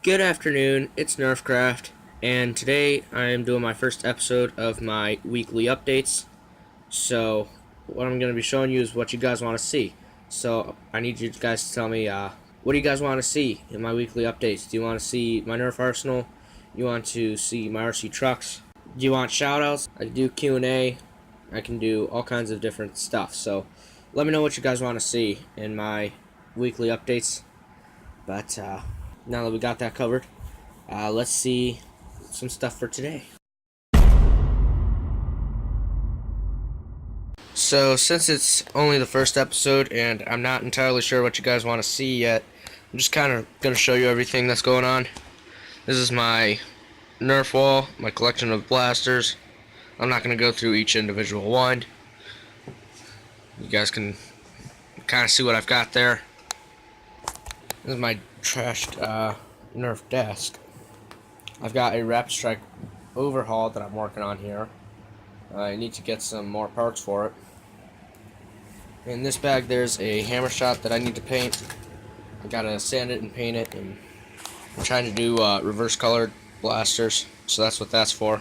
Good afternoon, it's Nerfcraft, and today I am doing my first episode of my weekly updates. So, what I'm going to be showing you is what you guys want to see. So, I need you guys to tell me, what do you guys want to see in my weekly updates? Do you want to see my Nerf arsenal? You want to see my RC trucks? Do you want shoutouts? I can do Q&A. I can do all kinds of different stuff. So, let me know what you guys want to see in my weekly updates. But, now that we got that covered, let's see some stuff for today. So, since it's only the first episode and I'm not entirely sure what you guys want to see yet, I'm just kind of going to show you everything that's going on. This is my Nerf wall, my collection of blasters. I'm not going to go through each individual one. You guys can kind of see what I've got there. This is my trashed Nerf desk. I've got a Rapid Strike overhaul that I'm working on here. I need to get some more parts for it. In this bag there's a hammer shot that I need to paint. I gotta sand it and paint it, and I'm trying to do reverse colored blasters, so that's what that's for.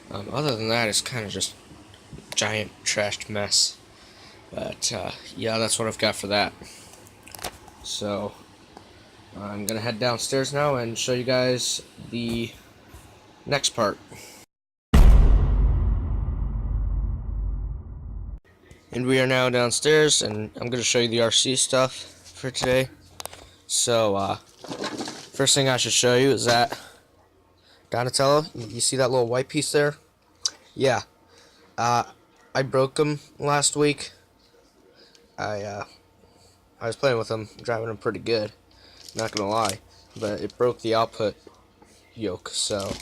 Other than that, it's kind of just a giant trashed mess. But yeah, that's what I've got for that. So I'm gonna head downstairs now and show you guys the next part. And we are now downstairs, and I'm gonna show you the RC stuff for today. So first thing I should show you is that Donatello. You see that little white piece there? Yeah, I broke him last week. I was playing with him, driving him pretty good. Not gonna lie, but it broke the output yoke, so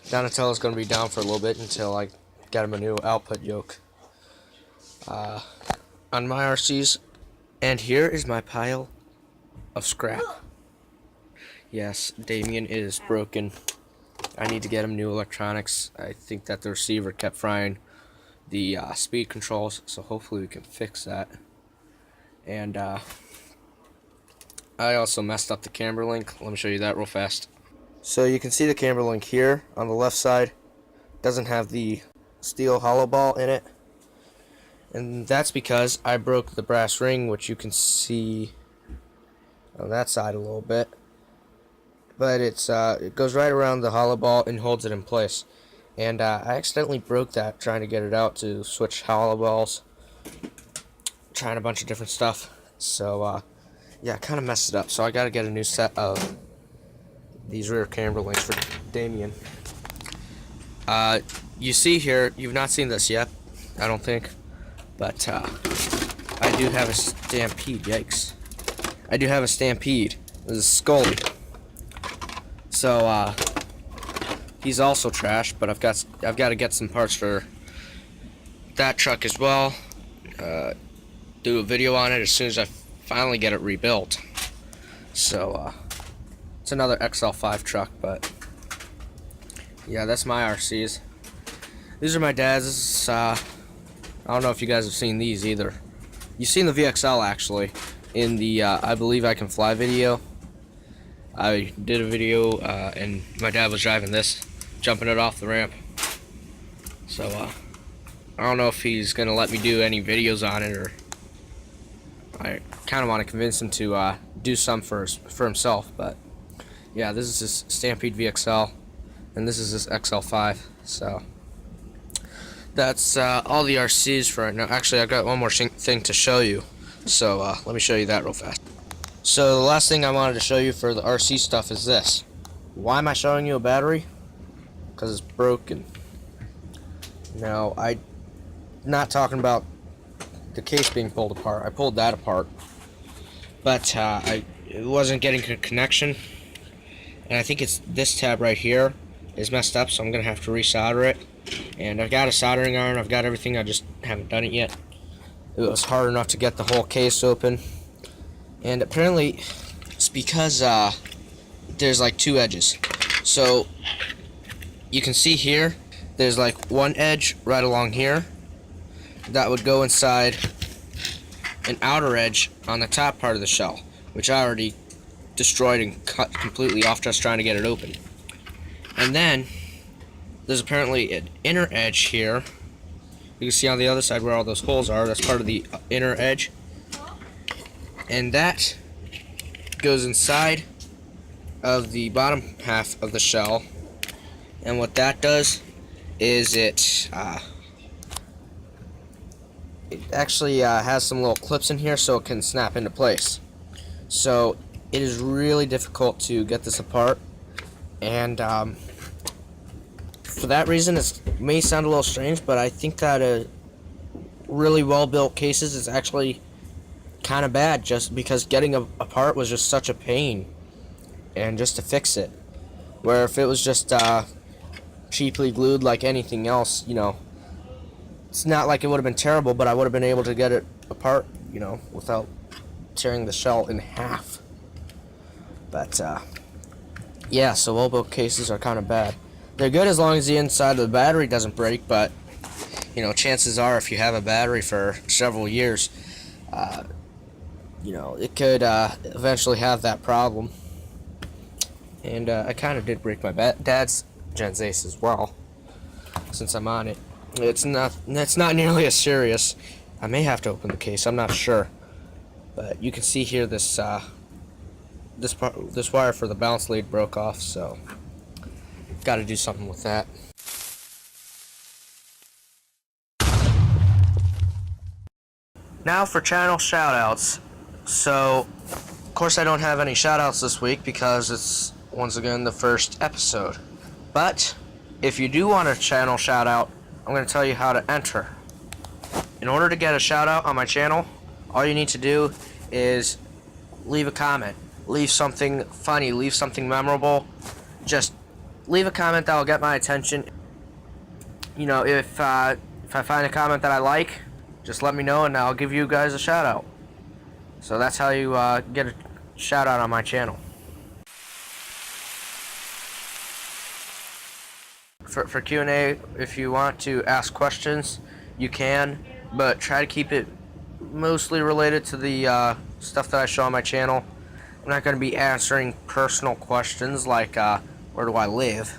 Donatello's gonna be down for a little bit until I get him a new output yoke on my RCs. And here is my pile of scrap. Yes, Damien is broken. I need to get him new electronics. I think that the receiver kept frying the speed controls, so hopefully we can fix that. And I also messed up the camber link. Let me show you that real fast. So you can see the camber link here on the left side doesn't have the steel hollow ball in it, and that's because I broke the brass ring, which you can see on that side a little bit. But it goes right around the hollow ball and holds it in place. And I accidentally broke that trying to get it out to switch hollow balls, trying a bunch of different stuff. So yeah, I kind of messed it up, so I gotta get a new set of these rear camber links for Damien. You see here, you've not seen this yet, I don't think, but I do have a Stampede. Yikes! I do have a Stampede. This is Scully. So he's also trash, but I've got to get some parts for that truck as well. Do a video on it as soon as I finally get it rebuilt. So it's another XL5 truck, but yeah, that's my RCs. These are my dad's. This is, I don't know if you guys have seen these either. You've seen the VXL actually in the I Believe I Can Fly video. I did a video and my dad was driving this, jumping it off the ramp. So I don't know if he's gonna let me do any videos on it, or I kind of want to convince him to do some for himself. But yeah, this is his Stampede VXL, and this is his XL5. So that's all the RCs for right now. Actually, I've got one more thing to show you. So let me show you that real fast. So the last thing I wanted to show you for the RC stuff is this. Why am I showing you a battery? Because it's broken. Now, I'm not talking about the case being pulled apart. I pulled that apart, but it wasn't getting a connection, and I think it's this tab right here is messed up, so I'm gonna have to resolder it. And I've got a soldering iron, I've got everything, I just haven't done it yet. It was hard enough to get the whole case open, and apparently it's because there's like two edges. So you can see here there's like one edge right along here that would go inside an outer edge on the top part of the shell, which I already destroyed and cut completely off just trying to get it open. And then there's apparently an inner edge here. You can see on the other side where all those holes are. That's part of the inner edge. And that goes inside of the bottom half of the shell. And what that does is it actually has some little clips in here so it can snap into place. So it is really difficult to get this apart. And for that reason, it may sound a little strange, but I think that a really well-built cases is actually kind of bad, just because getting apart was just such a pain, and just to fix it. Where if it was just cheaply glued like anything else, you know, it's not like it would have been terrible, but I would have been able to get it apart, you know, without tearing the shell in half. But yeah, so well-built cases are kind of bad. They're good as long as the inside of the battery doesn't break, but you know, chances are if you have a battery for several years, you know, it could eventually have that problem. And I kind of did break my dad's Gens Ace as well, since I'm on it. It's not nearly as serious. I may have to open the case, I'm not sure. But you can see here this this wire for the bounce lead broke off, so got to do something with that. Now for channel shoutouts. So, of course I don't have any shoutouts this week because it's once again the first episode. But if you do want a channel shoutout, I'm going to tell you how to enter. In order to get a shoutout on my channel, all you need to do is leave a comment. Leave something funny, leave something memorable. Just leave a comment that will get my attention. You know, if I find a comment that I like, just let me know and I'll give you guys a shout out. So that's how you get a shout out on my channel. For Q&A, if you want to ask questions, you can, but try to keep it mostly related to the stuff that I show on my channel. I'm not going to be answering personal questions like where do I live?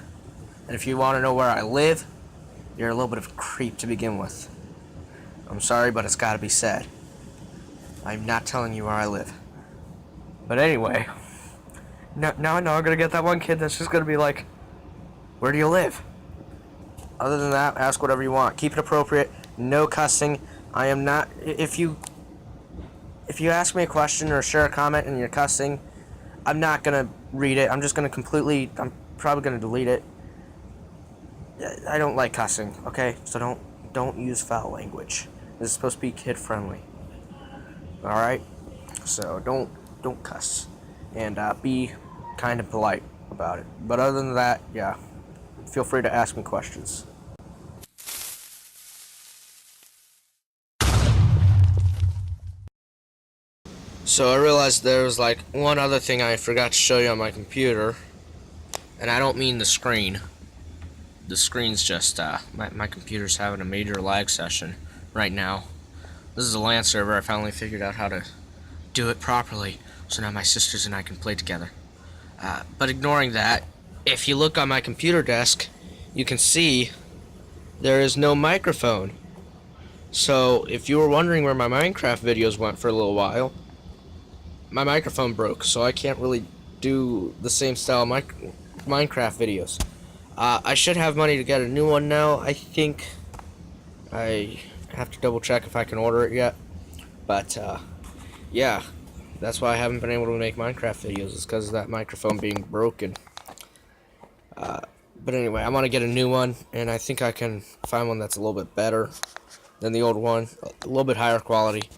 And if you want to know where I live, you're a little bit of a creep to begin with. I'm sorry, but it's got to be said. I'm not telling you where I live. But anyway, now I know I'm going to get that one kid that's just going to be like, where do you live? Other than that, ask whatever you want. Keep it appropriate. No cussing. I am not... If you ask me a question or share a comment and you're cussing, I'm not going to read it. I'm just going to I'm probably going to delete it. I don't like cussing, okay? So don't use foul language. This is supposed to be kid-friendly. Alright? So don't cuss. And be kind of polite about it. But other than that, yeah, feel free to ask me questions. So I realized there was like one other thing I forgot to show you on my computer, and I don't mean the screen. The screen's just my computer's having a major lag session right now. This is a LAN server. I finally figured out how to do it properly, so now my sisters and I can play together. But ignoring that, if you look on my computer desk, you can see there is no microphone. So if you were wondering where my Minecraft videos went for a little while, my microphone broke, so I can't really do the same style of Minecraft videos. I should have money to get a new one now. I think I have to double check if I can order it yet. But yeah, that's why I haven't been able to make Minecraft videos, is because of that microphone being broken. But anyway, I want to get a new one, and I think I can find one that's a little bit better than the old one, a little bit higher quality.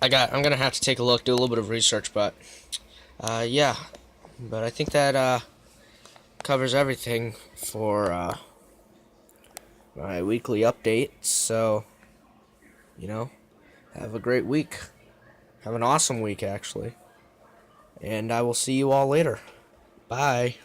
I'm gonna have to take a look, do a little bit of research, but yeah. But I think that covers everything for my weekly update. So, you know, have a great week. Have an awesome week, actually. And I will see you all later. Bye.